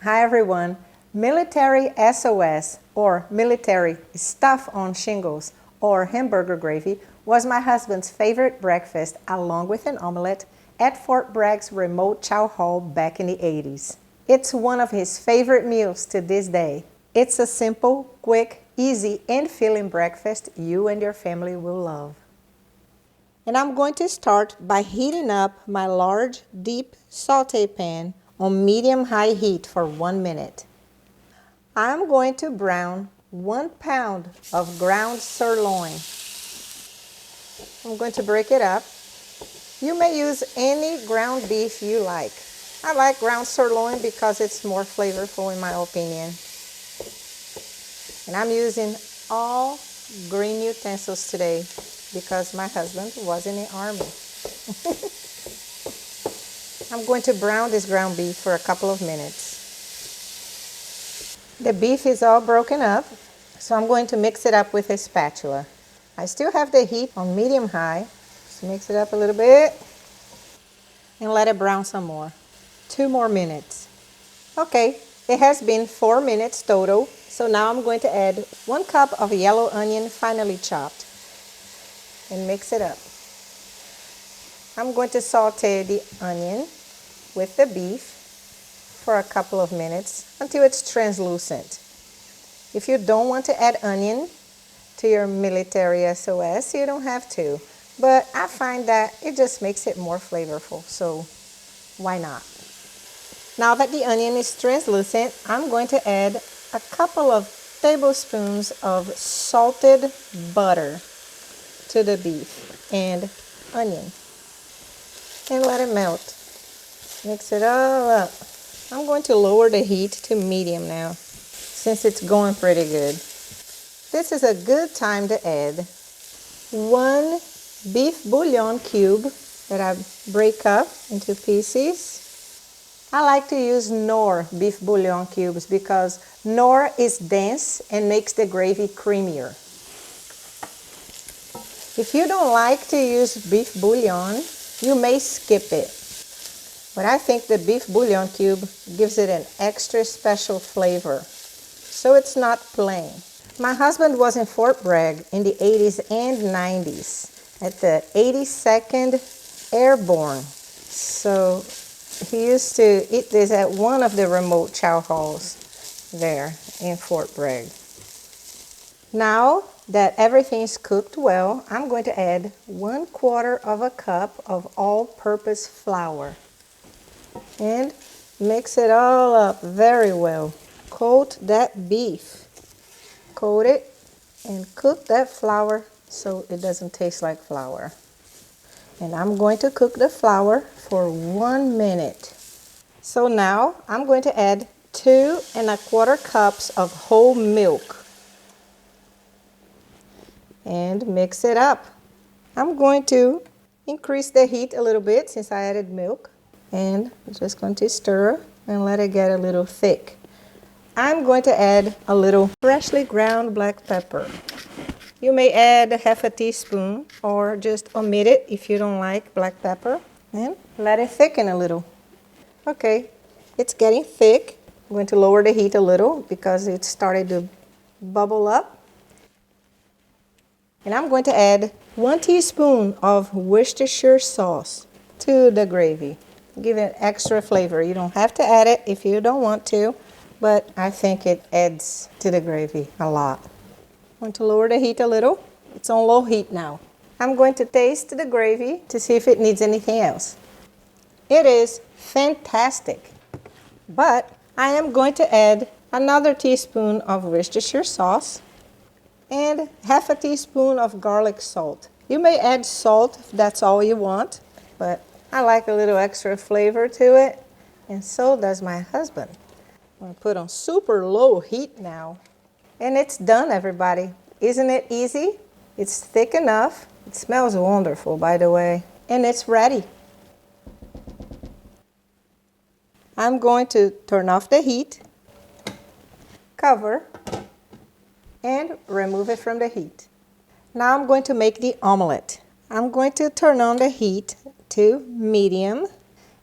Hi everyone. Military S.O.S. or military stuff on shingles or hamburger gravy was my husband's favorite breakfast along with an omelette at Fort Bragg's remote chow hall back in the 80s. It's one of his favorite meals to this day. It's a simple, quick, easy, and filling breakfast you and your family will love. And I'm going to start by heating up my large, deep saute pan on medium-high heat for 1 minute. I'm going to brown 1 pound of ground sirloin. I'm going to break it up. You may use any ground beef you like. I like ground sirloin because it's more flavorful in my opinion. And I'm using all green utensils today because my husband was in the army. I'm going to brown this ground beef for a couple of minutes. The beef is all broken up, so I'm going to mix it up with a spatula. I still have the heat on medium-high. Just mix it up a little bit and let it brown some more. 2 more minutes. Okay, it has been 4 minutes total, so now I'm going to add 1 cup of yellow onion finely chopped and mix it up. I'm going to saute the onion with the beef for a couple of minutes until it's translucent. If you don't want to add onion to your military S.O.S, you don't have to, but I find that it just makes it more flavorful, so why not? Now that the onion is translucent, I'm going to add a couple of tablespoons of salted butter to the beef and onion and let it melt. Mix it all up. I'm going to lower the heat to medium now since it's going pretty good. This is a good time to add 1 beef bouillon cube that I break up into pieces. I like to use Knorr beef bouillon cubes because Knorr is dense and makes the gravy creamier. If you don't like to use beef bouillon, you may skip it. But I think the beef bouillon cube gives it an extra special flavor, so it's not plain. My husband was in Fort Bragg in the 80s and 90s at the 82nd Airborne, so he used to eat this at one of the remote chow halls there in Fort Bragg. Now that everything is cooked well, I'm going to add 1/4 cup of all-purpose flour and mix it all up very well. Coat that beef. Coat it and cook that flour so it doesn't taste like flour. And I'm going to cook the flour for 1 minute. So now I'm going to add 2¼ cups of whole milk and mix it up. I'm going to increase the heat a little bit since I added milk, and I'm just going to stir and let it get a little thick. I'm going to add a little freshly ground black pepper. You may add 1/2 teaspoon or just omit it if you don't like black pepper, and let it thicken a little. Okay, it's getting thick. I'm going to lower the heat a little because it started to bubble up. And I'm going to add 1 teaspoon of Worcestershire sauce to the gravy. Give it extra flavor. You don't have to add it if you don't want to, but I think it adds to the gravy a lot. I'm going to lower the heat a little. It's on low heat now. I'm going to taste the gravy to see if it needs anything else. It is fantastic, but I am going to add another teaspoon of Worcestershire sauce and 1/2 teaspoon of garlic salt. You may add salt if that's all you want, but I like a little extra flavor to it, and so does my husband. I'm going to put on super low heat now. And it's done, everybody. Isn't it easy? It's thick enough. It smells wonderful, by the way. And it's ready. I'm going to turn off the heat, cover, and remove it from the heat. Now I'm going to make the omelet. I'm going to turn on the heat to medium,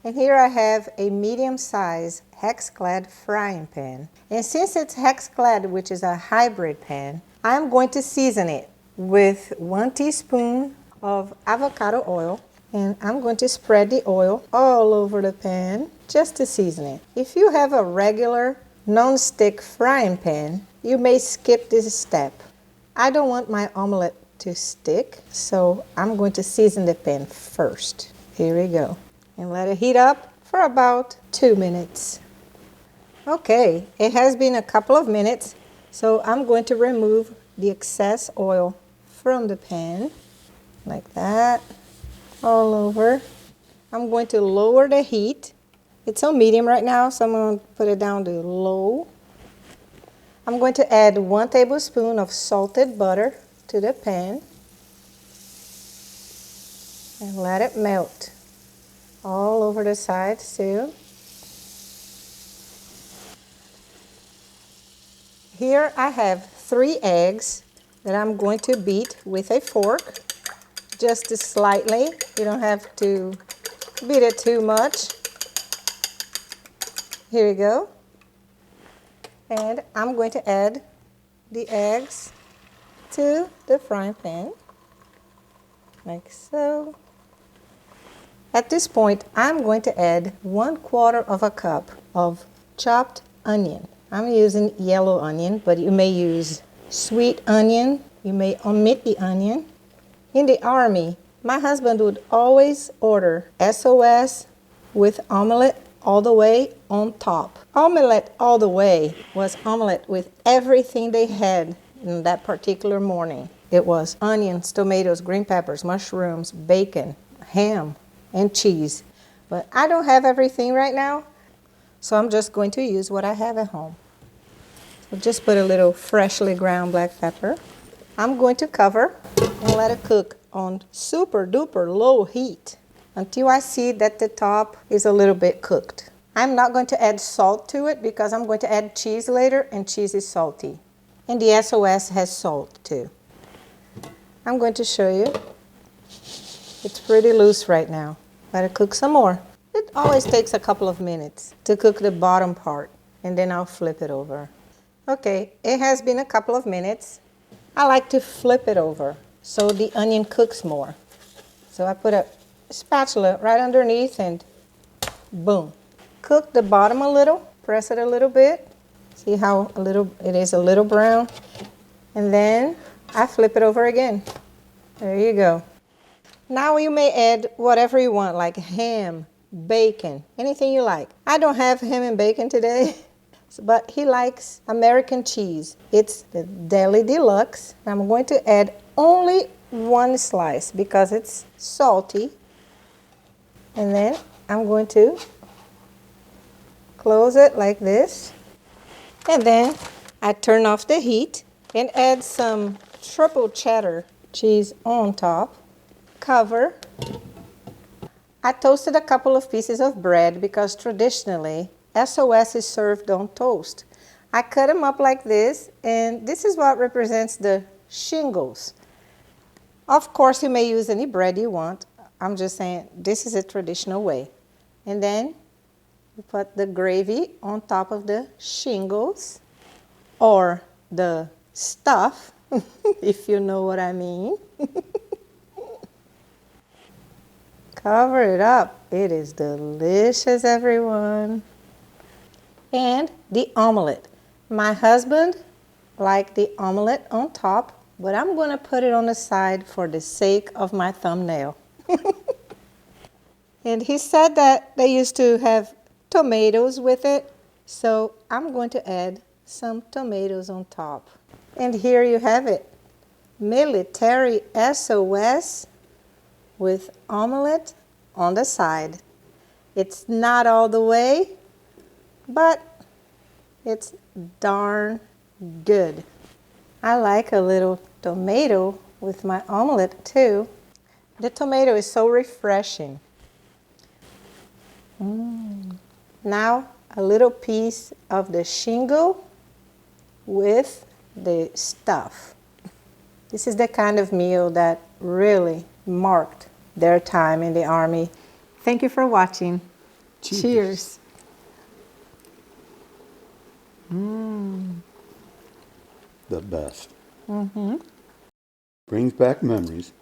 and here I have a medium-sized hex-clad frying pan. And since it's hex-clad, which is a hybrid pan, I'm going to season it with 1 teaspoon of avocado oil. And I'm going to spread the oil all over the pan just to season it. If you have a regular non-stick frying pan, you may skip this step. I don't want my omelet to stick, so I'm going to season the pan first. Here we go. And let it heat up for about 2 minutes. Okay, it has been a couple of minutes, so I'm going to remove the excess oil from the pan, like that, all over. I'm going to lower the heat. It's on medium right now, so I'm going to put it down to low. I'm going to add 1 tablespoon of salted butter to the pan and let it melt all over the sides too. Here I have 3 eggs that I'm going to beat with a fork, just slightly. You don't have to beat it too much. Here we go. And I'm going to add the eggs to the frying pan, like so. At this point, I'm going to add 1/4 cup of chopped onion. I'm using yellow onion, but you may use sweet onion. You may omit the onion. In the Army, my husband would always order S.O.S. with omelet all the way on top. Omelet all the way was omelet with everything they had in that particular morning. It was onions, tomatoes, green peppers, mushrooms, bacon, ham, and cheese. But I don't have everything right now, so I'm just going to use what I have at home. So just put a little freshly ground black pepper. I'm going to cover and let it cook on super duper low heat until I see that the top is a little bit cooked. I'm not going to add salt to it because I'm going to add cheese later, and cheese is salty. And the S.O.S. has salt too. I'm going to show you. It's pretty loose right now. Let it cook some more. It always takes a couple of minutes to cook the bottom part, and then I'll flip it over. Okay, it has been a couple of minutes. I like to flip it over so the onion cooks more. So I put a spatula right underneath and boom. Cook the bottom a little, press it a little bit. See how it is a little brown? And then I flip it over again. There you go. Now you may add whatever you want, like ham, bacon, anything you like. I don't have ham and bacon today, but he likes American cheese. It's the Deli Deluxe. I'm going to add only 1 slice because it's salty. And then I'm going to close it like this. And then I turn off the heat and add some triple cheddar cheese on top. Cover. I toasted a couple of pieces of bread because traditionally S.O.S. is served on toast. I cut them up like this, and this is what represents the shingles. Of course, you may use any bread you want. I'm just saying this is a traditional way. And then you put the gravy on top of the shingles, or the stuff, if you know what I mean. Cover it up. It is delicious, everyone. And the omelet. My husband liked the omelet on top, but I'm going to put it on the side for the sake of my thumbnail. And he said that they used to have tomatoes with it, so I'm going to add some tomatoes on top. And here you have it. Military S.O.S. with omelet on the side. It's not all the way, but it's darn good. I like a little tomato with my omelet too. The tomato is so refreshing. Now a little piece of the shingle with the stuff. This is the kind of meal that really marked their time in the Army. Thank you for watching. Cheers. The best. Brings back memories.